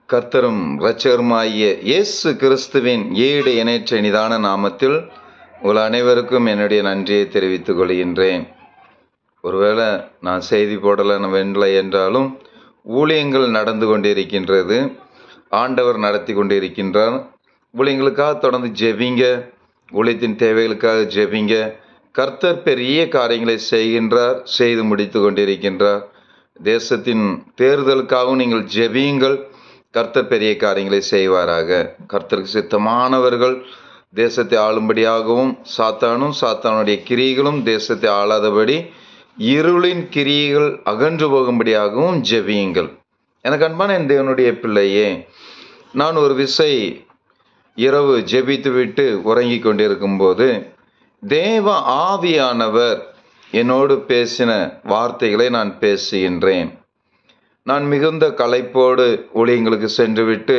கர்த்தரும் இரட்சகருமாகிய இயேசு கிறிஸ்துவின் ஈடு இணையற்ற நிதான நாமத்தில் உங்கள் அனைவருக்கும் என்னுடைய நன்றியை தெரிவித்துக் கொள்கின்றேன். ஒருவேளை நான் செய்தி போடலை என்றாலும் ஊழியங்கள் நடந்து கொண்டிருக்கின்றது. ஆண்டவர் நடத்தி கொண்டிருக்கின்றார். ஊழியங்களுக்காக தொடர்ந்து ஜெபிங்க, ஊழியத்தின் தேவைகளுக்காக ஜெபிங்க. கர்த்தர் பெரிய காரியங்களை செய்கின்றார், செய்து முடித்து கொண்டிருக்கின்றார். தேசத்தின் தேர்தலுக்காகவும் நீங்கள் ஜெபியுங்கள். கர்த்தர் பெரிய காரியங்களை செய்வாராக. கர்த்தருக்கு சித்தமானவர்கள் தேசத்தை ஆளும்படியாகவும் சாத்தானுடைய கிரியைகளும் தேசத்தை ஆளாதபடி இருளின் கிரியைகள் அகன்று போகும்படியாகவும் ஜெபியுங்கள். எனக்கு அன்பான என் தேவனுடைய பிள்ளையே, நான் ஒரு விசை இரவு ஜெபித்து விட்டு உறங்கி கொண்டிருக்கும் போது தேவ ஆவியானவர் என்னோடு பேசின வார்த்தைகளை நான் பேசுகின்றேன். நான் மிகுந்த களைப்போடு ஊழியங்களுக்கு சென்று விட்டு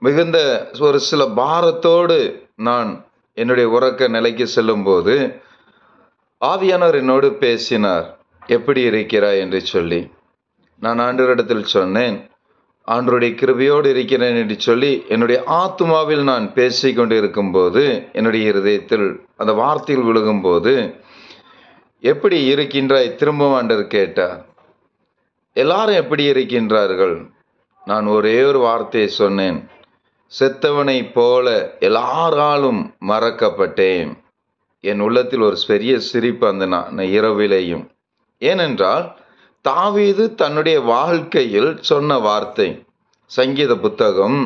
மிகுந்த ஒரு சில பாரத்தோடு நான் என்னுடைய உறக்க நிலைக்கு செல்லும்போது ஆவியானவர் என்னோடு பேசினார். எப்படி இருக்கிறாய் என்று சொல்லி நான் ஆண்டவரிடத்தில் சொன்னேன். ஆண்டவருடைய கிருபையோடு இருக்கிறேன் என்று சொல்லி என்னுடைய ஆத்துமாவில் நான் பேசிக்கொண்டு இருக்கும்போது என்னுடைய இருதயத்தில் அந்த வார்த்தைகள் விழுகும்போது, எப்படி இருக்கின்றாய் திரும்பவும் ஆண்டவர் கேட்டார். எல்லாரும் எப்படி இருக்கின்றார்கள்? நான் ஒரே ஒரு வார்த்தையை சொன்னேன், செத்தவனை போல எல்லாராலும் மறக்கப்பட்டேன். என் உள்ளத்தில் ஒரு பெரிய சிரிப்பு அந்த இரவிலேயும். ஏனென்றால் தாவீது தன்னுடைய வாழ்க்கையில் சொன்ன வார்த்தை. சங்கீத புத்தகம்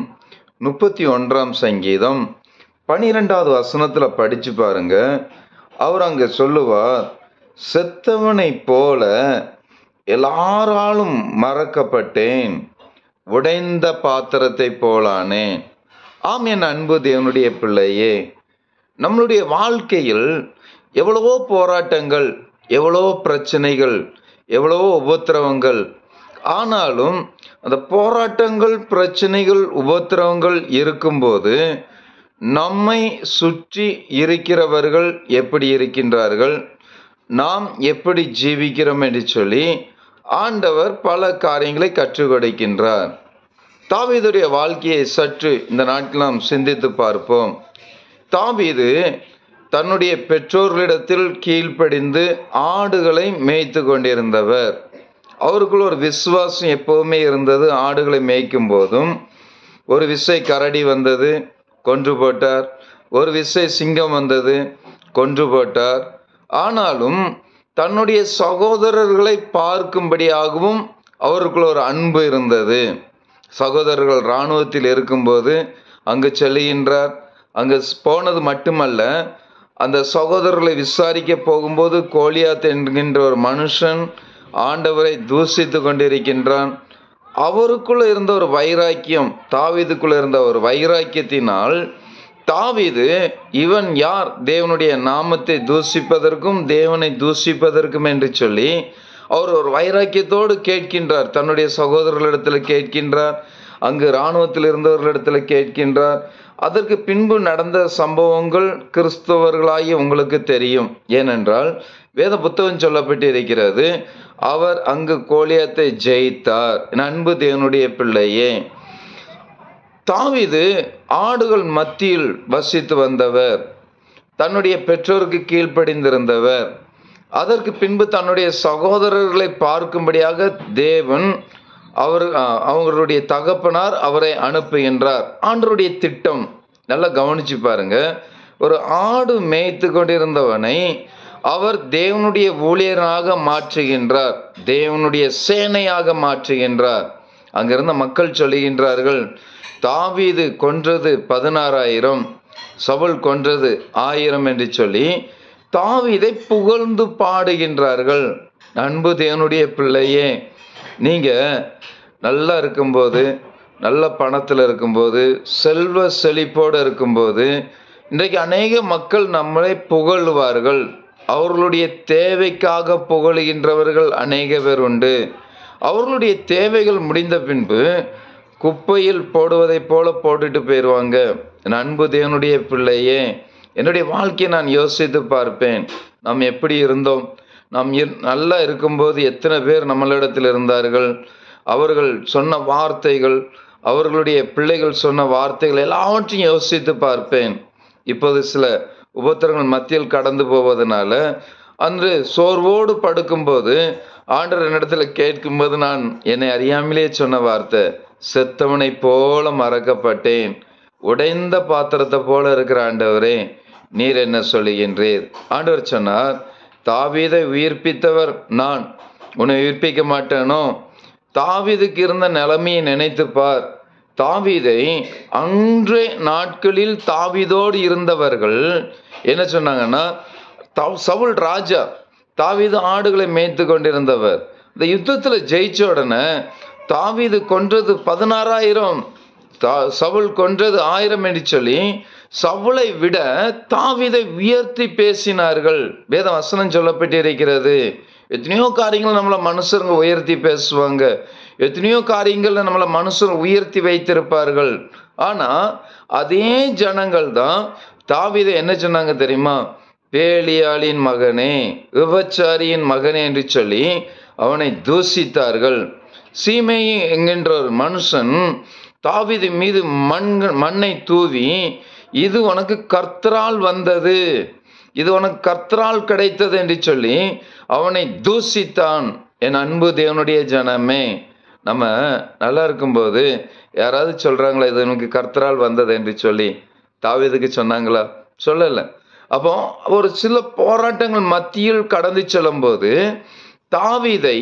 31 சங்கீதம் 12வது வசனத்தில் படிச்சு பாருங்க. அவர் அங்க சொல்லுவார், செத்தவனை போல எல்லாராலும் மறக்கப்பட்டேன், உடைந்த பாத்திரத்தை போலானேன். ஆம் என் அன்பு தேவனுடைய பிள்ளையே, நம்மளுடைய வாழ்க்கையில் எவ்வளவோ போராட்டங்கள், எவ்வளவோ பிரச்சனைகள், எவ்வளவோ உபத்திரவங்கள், ஆனாலும் அந்த போராட்டங்கள், பிரச்சனைகள், உபத்திரவங்கள் இருக்கும்போது நம்மை சுற்றி இருக்கிறவர்கள் எப்படி இருக்கின்றார்கள், நாம் எப்படி ஜீவிக்கிறோம் என்று சொல்லி ஆண்டவர் பல காரியங்களை கற்றுக் கொடுக்கின்றார். தாவீதுடைய வாழ்க்கையை சற்று இந்த நாட்டில் நாம் சிந்தித்து பார்ப்போம். தாவீது தன்னுடைய பெற்றோர்களிடத்தில் கீழ்ப்படிந்து ஆடுகளை மேய்த்து கொண்டிருந்தவர். அவருக்குள் ஒரு விசுவாசம் எப்போவுமே இருந்தது. ஆடுகளை மேய்க்கும் போதும் ஒரு விசை கரடி வந்தது, கொன்று போட்டார். ஒரு விசை சிங்கம் வந்தது, கொன்று போட்டார். ஆனாலும் தன்னுடைய சகோதரர்களை பார்க்கும்படியாகவும் அவருக்குள்ள ஒரு அன்பு இருந்தது. சகோதரர்கள் இராணுவத்தில் இருக்கும்போது அங்கு செல்லுகின்றார். அங்கு போனது மட்டுமல்ல, அந்த சகோதரர்களை விசாரிக்க போகும்போது கோலியாத் என்கின்ற ஒரு மனுஷன் ஆண்டவரை தூஷித்து கொண்டிருக்கின்றான். அவருக்குள்ள இருந்த ஒரு வைராக்கியம், தாவீதுக்குள்ள இருந்த ஒரு வைராக்கியத்தினால் தாவீது இவன் யார் தேவனுடைய நாமத்தை தூஷிப்பதற்கும் தேவனை தூஷிப்பதற்கும் என்று சொல்லி அவர் ஒரு வைராக்கியத்தோடு கேட்கின்றார். தன்னுடைய சகோதரர்களிடத்தில் கேட்கின்றார், அங்கு இராணுவத்தில் இருந்தவர்களிடத்தில் கேட்கின்றார். அதற்கு பின்பு நடந்த சம்பவங்கள் கிறிஸ்தவர்களாகிய உங்களுக்கு தெரியும். ஏனென்றால் வேத புத்தகம் சொல்லப்பட்டு இருக்கிறது, அவர் அங்கு கோலியாத்தை ஜெயித்தார். அன்பு தேவனுடைய பிள்ளையே, தாவீது ஆடுகள் மத்தியில் வசித்து வந்தவர், தன்னுடைய பெற்றோருக்கு கீழ்ப்படிந்திருந்தவர். அதற்கு பின்பு தன்னுடைய சகோதரர்களை பார்க்கும்படியாக தேவன் அவர்களுடைய தகப்பனார் அவரை அனுப்புகின்றார். ஆண்டவருடைய திட்டம் நல்லா கவனிச்சு பாருங்க. ஒரு ஆடு மேய்த்து கொண்டிருந்தவனை அவர் தேவனுடைய ஊழியராக மாற்றுகின்றார், தேவனுடைய சேனையாக மாற்றுகின்றார். அங்கிருந்த மக்கள் சொல்லுகின்றார்கள், தாவீது கொன்றது 16,000, சவுல் கொன்றது 1000 என்று சொல்லி தாவீதை புகழ்ந்து பாடுகின்றார்கள். அன்பு தேவனுடைய பிள்ளையே, நீங்க நல்லா இருக்கும்போது, நல்ல பணத்தில் இருக்கும்போது, செல்வ செழிப்போடு இருக்கும்போது இன்றைக்கு அநேக மக்கள் நம்மளை புகழுவார்கள். அவர்களுடைய தேவைக்காக புகழுகின்றவர்கள் அநேக பேர் உண்டு. அவர்களுடைய தேவைகள் முடிந்த பின்பு குப்பையில் போடுவதைப் போல போட்டுட்டு போயிடுவாங்க. என் அன்பு தேவனுடைய பிள்ளையே, என்னுடைய வாழ்க்கையை நான் யோசித்து பார்ப்பேன். நாம் எப்படி இருந்தோம்? நாம் நல்லா இருக்கும்போது எத்தனை பேர் நம்மளிடத்தில் இருந்தார்கள்? அவர்கள் சொன்ன வார்த்தைகள், அவர்களுடைய பிள்ளைகள் சொன்ன வார்த்தைகள் எல்லாவற்றையும் யோசித்து பார்ப்பேன். இப்போது சில உபத்திரங்கள் மத்தியில் கடந்து போவதனால அன்று சோர்வோடு படுக்கும்போது ஆண்டவர் என்னிடத்துல கேட்கும்போது நான் என்னை அறியாமலே சொன்ன வார்த்தை, செத்தவனை போல மறக்கப்பட்டேன், உடைந்த பாத்திரத்தை போல இருக்கிற ஆண்டவரே, நீர் என்ன சொல்லுகின்றீர்? ஆண்டவர் சொன்னார், தாவீதை உயிர்ப்பித்தவர் நான், உன்னை உயிர்ப்பிக்க மாட்டேனோ? தாவீதுக்கு இருந்த நிலைமையை நினைத்து பார். தாவீதை அன்றைய நாட்களில் தாவீதோடு இருந்தவர்கள் என்ன சொன்னாங்கன்னா, சவுல் ராஜா, தாவீது ஆடுகளை மேய்த்து கொண்டிருந்தவர். இந்த யுத்தத்துல ஜெயிச்ச உடனே தாவீது கொன்றது 16,000, சவுல் கொன்றது 1000 என்று சொல்லி சவுலை விட தாவீதை உயர்த்தி பேசினார்கள். வேத வசனம் சொல்லப்பட்டிருக்கிறது. எத்தனையோ காரியங்கள் நம்மளை மனுஷருங்க உயர்த்தி பேசுவாங்க, எத்தனையோ காரியங்கள்ல நம்மளை மனுஷர் உயர்த்தி வைத்திருப்பார்கள். ஆனா அதே ஜனங்கள் தான் தாவீதை என்ன சொன்னாங்க தெரியுமா? பேலியாளின் மகனே, விபச்சாரியின் மகனே என்று சொல்லி அவனை தூசித்தார்கள். சீமேயி என்கின்ற ஒரு மனுஷன் தாவீது மீது மண்ணை தூவி, இது உனக்கு கர்த்தரால் வந்தது, இது உனக்கு கர்த்தரால் கிடைத்தது என்று சொல்லி அவனை தூசித்தான். என் அன்பு தேவனுடைய ஜனமே, நம்ம நல்லா இருக்கும்போது யாராவது சொல்றாங்களா இது உனக்கு கர்த்தரால் வந்தது என்று சொல்லி? தாவீதுக்கு சொன்னாங்களா? சொல்லல. அப்போ ஒரு சில போராட்டங்கள் மத்தியில் கடந்து செல்லும் போது தாவீதை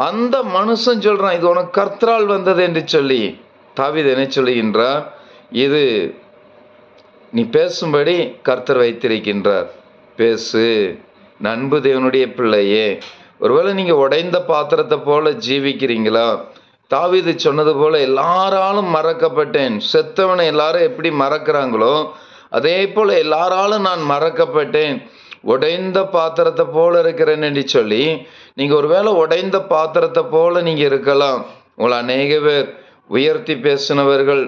அந்த மனுஷன் சொல்றான், இது உனக்கு கர்த்தரால் வந்தது என்று சொல்லி. தாவீது என்ன சொல்லுகின்றார்? இது நீ பேசும்படி கர்த்தர் வைத்திருக்கின்றார், பேசு. அன்பு தேவனுடைய பிள்ளையே, ஒருவேளை நீங்க உடைந்த பாத்திரத்தை போல ஜீவிக்கிறீங்களா? தாவீது சொன்னது போல எல்லாராலும் மறக்கப்பட்டேன். செத்தவனை எல்லாரும் எப்படி மறக்கிறாங்களோ அதே போல எல்லாராலும் நான் மறக்கப்பட்டேன், உடைந்த பாத்திரத்தை போல இருக்கிறேன் என்று சொல்லி நீங்க ஒருவேளை உடைந்த பாத்திரத்தை போல நீங்க இருக்கலாம். உங்களை அநேக பேர் உயர்த்தி பேசினவர்கள்,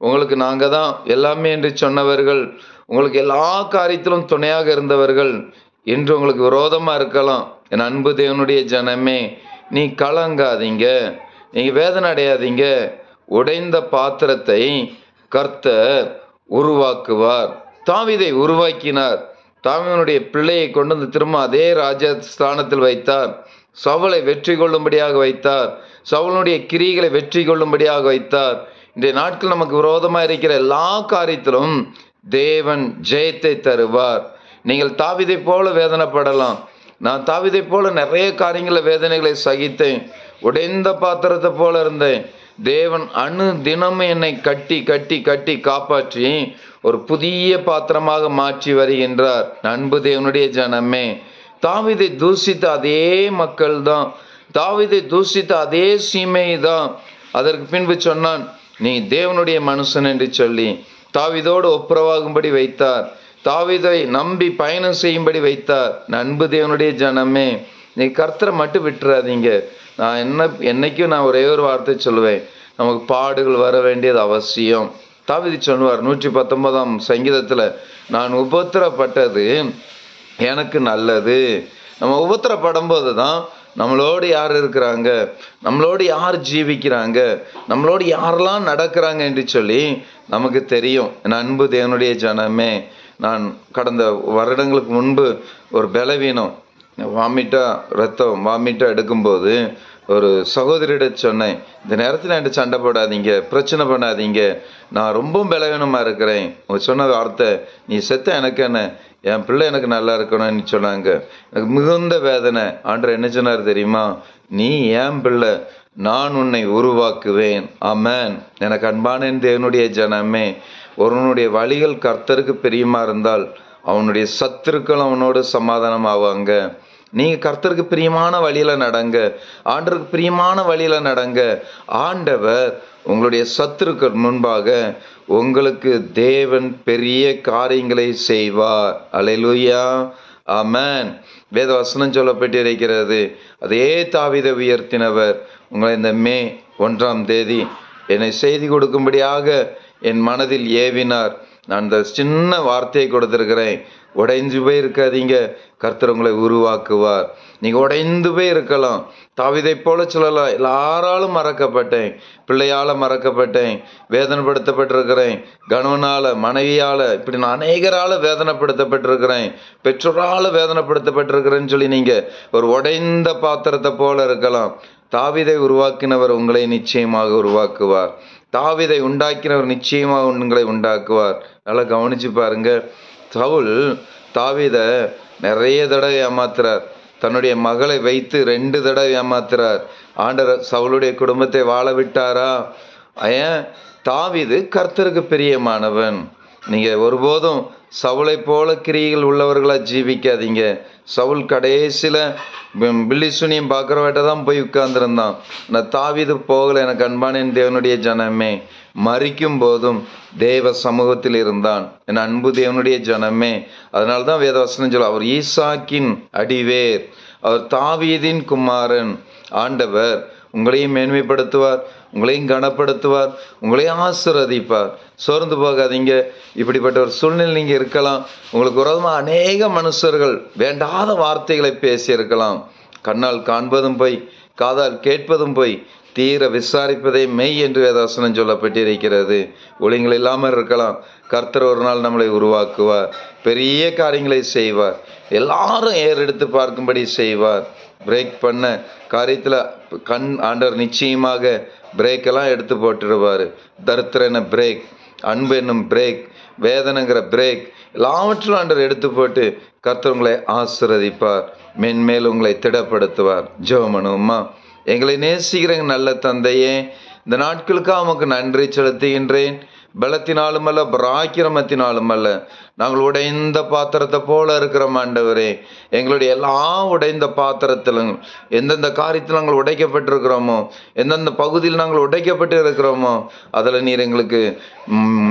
உங்களுக்கு நாங்க தான் எல்லாமே என்று சொன்னவர்கள், உங்களுக்கு எல்லா காரியத்திலும் துணையாக இருந்தவர்கள் என்று உங்களுக்கு விரோதமா இருக்கலாம். என் அன்பு தேவனுடைய ஜனமே, நீ கலங்காதீங்க, நீங்க வேதனை அடையாதீங்க. உடைந்த பாத்திரத்தை கர்த்தர் உருவாக்குவார். தாவீதை உருவாக்கினார். தாவீதுடைய பிள்ளையை கொண்டு வந்து திரும்ப அதே ராஜஸ்தானத்தில் வைத்தார். சவுலை வெற்றி கொள்ளும்படியாக வைத்தார். சவுலுடைய கிரிகளை வெற்றி கொள்ளும்படியாக வைத்தார். இன்றைய நாட்கள் நமக்கு விரோதமாக இருக்கிற எல்லா காரியத்திலும் தேவன் ஜெயத்தை தருவார். நீங்கள் தாவீதை போல வேதனைப்படலாம். நான் தாவீதை போல நிறைய காரியங்கள வேதனைகளை சகித்தேன், உடைந்த பாத்திரத்தை போல இருந்தேன். தேவன் அணு தினமும் என்னை கட்டி கட்டி கட்டி காப்பாற்றி ஒரு புதிய பாத்திரமாக மாற்றி வருகின்றார். அன்பு தேவனுடைய ஜனமே, தாவீதை தூசித்த அதே மக்கள் தான், தாவீதை தூசித்த அதே சீமை தான் அதற்கு பின்பு சொன்னான், நீ தேவனுடைய மனுஷன் என்று சொல்லி தாவீதோடு ஒப்புரவாகும்படி வைத்தார். தாவீதை நம்பி பயணம் செய்யும்படி வைத்தார். அன்பு தேவனுடைய ஜனமே, நீ கர்த்தரை மட்டும் விட்டுறாதீங்க. நான் என்னைக்கும் நான் ஒரே ஒரு வார்த்தை சொல்லுவேன், நமக்கு பாடுகள் வர வேண்டியது அவசியம். தாவீது சொல்லுவார் 119ஆம் சங்கீதத்துல, நான் உபத்திரப்பட்டது எனக்கு நல்லது. நம்ம உபத்திரப்படும் போது தான் நம்மளோடு யார் இருக்கிறாங்க, நம்மளோடு யார் ஜீவிக்கிறாங்க, நம்மளோடு யாரெல்லாம் நடக்கிறாங்க என்று சொல்லி நமக்கு தெரியும். என் அன்பு தேவனுடைய ஜனமே, நான் கடந்த வருடங்களுக்கு முன்பு ஒரு பலவீனம், வாமிட்டா ரத்தம் வாமிட்டா எடுக்கும்போது ஒரு சகோதரியிட சொன்னேன், இந்த நேரத்தில் என்கிட்ட சண்டை போடாதீங்க, பிரச்சனை பண்ணாதீங்க, நான் ரொம்ப பலவீனமாக இருக்கிறேன். அவங்க சொன்ன வார்த்தை, நீ செத்த எனக்கு என்ன, என் பிள்ளை எனக்கு நல்லா இருக்கணும்னு சொன்னாங்க. எனக்கு மிகுந்த வேதனை. ஆண்டவர் என்ன சொன்னார் தெரியுமா? நீ என் பிள்ளை, நான் உன்னை உருவாக்குவேன். ஆமென். எனக்கு அன்பான தேவனுடைய ஜனமே, ஒருவனுடைய வழிகள் கர்த்தருக்கு பிரியமா இருந்தால் அவனுடைய சத்துருக்கள் அவனோடு சமாதானம் ஆவாங்க. நீங்க கர்த்தருக்கு பிரியமான வழியில நடங்க, ஆண்டவருக்கு பிரியமான வழியில நடங்க. ஆண்டவர் உங்களுடைய சத்துருக்கள் முன்பாக உங்களுக்கு தேவன் பெரிய காரியங்களை செய்வார். அல்லேலூயா, ஆமென். வேத வசனம் சொல்லப்பட்டிருக்கிறது, அதே தாவீதை உயர்த்தினவர் உங்களை இந்த மே 1ஆம் தேதி என்னை செய்தி கொடுக்கும்படியாக என் மனதில் ஏவினார். நான் இந்த சின்ன வார்த்தையை கொடுத்திருக்கிறேன். உடைஞ்சு போய் இருக்காதீங்க. கர்த்தர் உங்களை உருவாக்குவார். நீங்க உடைந்து போய் இருக்கலாம். தாவீதை போல சொல்லலாம், எல்லாராலும் மறக்கப்பட்டேன், பிள்ளையால மறக்கப்பட்டேன், வேதனைப்படுத்தப்பட்டிருக்கிறேன், கணவனால, மனைவியால, இப்படி நான் அநேகரால வேதனைப்படுத்தப்பட்டிருக்கிறேன், பெற்றோரால வேதனைப்படுத்தப்பட்டிருக்கிறேன்னு சொல்லி நீங்க ஒரு உடைந்த பாத்திரத்தை போல இருக்கலாம். தாவீதை உருவாக்கினவர் உங்களை நிச்சயமாக உருவாக்குவார். தாவீதை உண்டாக்கினவர் நிச்சயமாக உங்களை உண்டாக்குவார். நல்லா கவனிச்சு பாருங்க. சவுல் தாவீதை நிறைய தடவை ஏமாத்துறார். தன்னுடைய மகளை வைத்து 2 தடவை ஏமாத்துறார். ஆண்டவர் சவுளுடைய குடும்பத்தை வாழ விட்டாரா? ஏன்? தாவீது கர்த்தருக்கு பிரியமானவன். நீங்க ஒருபோதும் சவுளை போல கிரியைகள் உள்ளவர்களா ஜீவிக்காதீங்க. சவுல் கடைசியில பில்லிசுனியம் பார்க்குறவட்ட தான் போய் உட்கார்ந்துருந்தான். நான் தாவீது போகல. எனக்கு அன்பான என் தேவனுடைய ஜனமே, மரிக்கும் போதும் தேவ சமூகத்தில் இருந்தான். என் அன்பு தேவனுடைய ஜனமே. அதனால தான் வேதவசனம் சொல்ல, அவர் ஈசாக்கின் அடிவேர், அவர் தாவீதின் குமாரன். ஆண்டவர் உங்களையும் மேன்மைப்படுத்துவார், உங்களையும் கனப்படுத்துவார், உங்களையும் ஆசீர்வதிப்பார். சோர்ந்து போகாதீங்க. இப்படிப்பட்ட ஒரு சூழ்நிலை நீங்க இருக்கலாம். உங்களுக்கு விரோதமாக அநேக மனுஷர்கள் வேண்டாத வார்த்தைகளை பேசி இருக்கலாம். கண்ணால் காண்பதும் போய், காதால் கேட்பதும் போய், தீர விசாரிப்பதே மெய் என்று வேதவசனம் சொல்லப்பட்டிருக்கிறது. ஒழுங்குகள் இல்லாமல் இருக்கலாம். கர்த்தர் ஒரு நாள் நம்மளை உருவாக்குவார், பெரிய காரியங்களை செய்வார், எல்லாரும் ஏறெடுத்து பார்க்கும்படி செய்வார். பிரேக் பண்ண காரியத்தில் ஆண்டவர் நிச்சயமாக பிரேக்கெல்லாம் எடுத்து போட்டுடுவார். தரித்திரன பிரேக், அன்பு என்னும் பிரேக், வேதனைங்கிற பிரேக், எல்லாவற்றிலும் ஆண்டவர் எடுத்து போட்டு கர்த்தர் உங்களை ஆசீர்வதிப்பார், மென்மேல் உங்களை திடப்படுத்துவார். ஜெபம் பண்ணுவோமா? எங்களை நேசிக்கிற நல்ல தந்தையே, இந்த நாட்களுக்காக உமக்கு நன்றி செலுத்துகின்றேன். பலத்தினாலும் அல்ல, பராக்கிரமத்தினாலும் அல்ல, நாங்கள் உடைந்த பாத்திரத்தை போல இருக்கிறோம் ஆண்டவரே. எங்களுடைய எல்லா உடைந்த பாத்திரத்திலும் எந்தெந்த காரியத்தில் நாங்கள் உடைக்கப்பட்டிருக்கிறோமோ, எந்தெந்த பகுதியில் நாங்கள் உடைக்கப்பட்டு இருக்கிறோமோ, அதில் நீர் எங்களுக்கு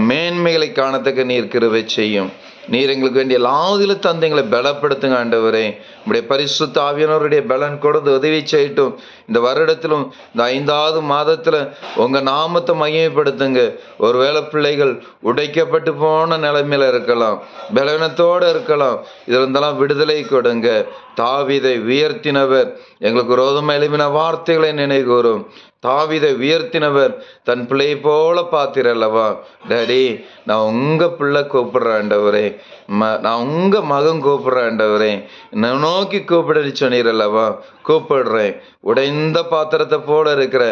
மேன்மைகளை காணத்தக்க நீர் கிருபை செய்யும். நீர் எங்களுக்கு வேண்டிய எல்லாதிலும் தந்து எங்களை பலப்படுத்துங்க ஆண்டவரே. உங்களுடைய பரிசுத்த ஆவியானவருடைய பலன் கொடுத்து உதவி செய்யட்டும். இந்த வருடத்திலும் இந்த 5வது மாதத்தில் உங்கள் நாமத்தை மகிமைப்படுத்துங்க. ஒருவேளை பிள்ளைகள் உடைக்கப்பட்டு போன நிலைமையில இருக்கலாம், பலவீனத்தோடு இருக்கலாம். இதில் இருந்தெல்லாம் விடுதலை கொடுங்க. தாவீதை உயர்த்தினவர் எங்களுக்கு விரோதமாக எழுப்பின வார்த்தைகளை நினைவுகூரும். தாவீதை உயர்த்தினவர் தன் பிள்ளை போல பார்த்திரல்லவா? டாடி, நான் உங்க பிள்ளை கூப்பிடுறேன் ஆண்டவரே, நான் உங்க மகன் கூப்பிடுறேன் ஆண்டவரே, நான் நோக்கி கூப்பிட சொன்னீரல்லவா? கூப்பிடுறேன். உடைந்த பாத்திரத்தை போல இருக்கிற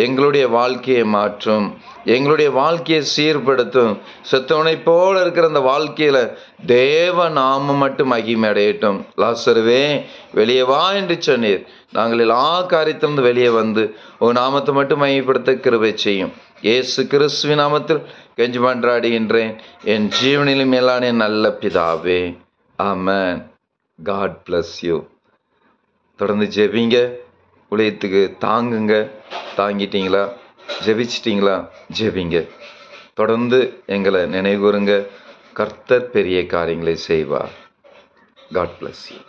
எங்களுடைய வாழ்க்கையை மாற்றும், எங்களுடைய வாழ்க்கையை சீர்படுத்தும். செத்தவனை போல இருக்கிற அந்த வாழ்க்கையில தேவ நாமம் மட்டும் மகிமை அடையட்டும். லாசருவே, வெளியே வா என்று சொன்னீர். நாங்கள் எல்லா காரியத்திலிருந்து வெளியே வந்து உன் நாமத்தை மட்டும் மகிமைப்படுத்த கிருபை செய்யும். இயேசு கிறிஸ்துவின் நாமத்தில் கெஞ்சி மன்றாடுகின்றேன் என் ஜீவனிலும் மேலான நல்ல பிதாவே, ஆமென். God bless you. தொடர்ந்து ஜெபிங்க, உலகத்துக்கு தாங்குங்க. தாங்கிட்டீங்களா? ஜெபிச்சிட்டிங்களா? ஜெபிங்க. தொடர்ந்து எங்களை நினைவுறுங்க. கர்த்தர் பெரிய காரியங்களை செய்வார். God bless you.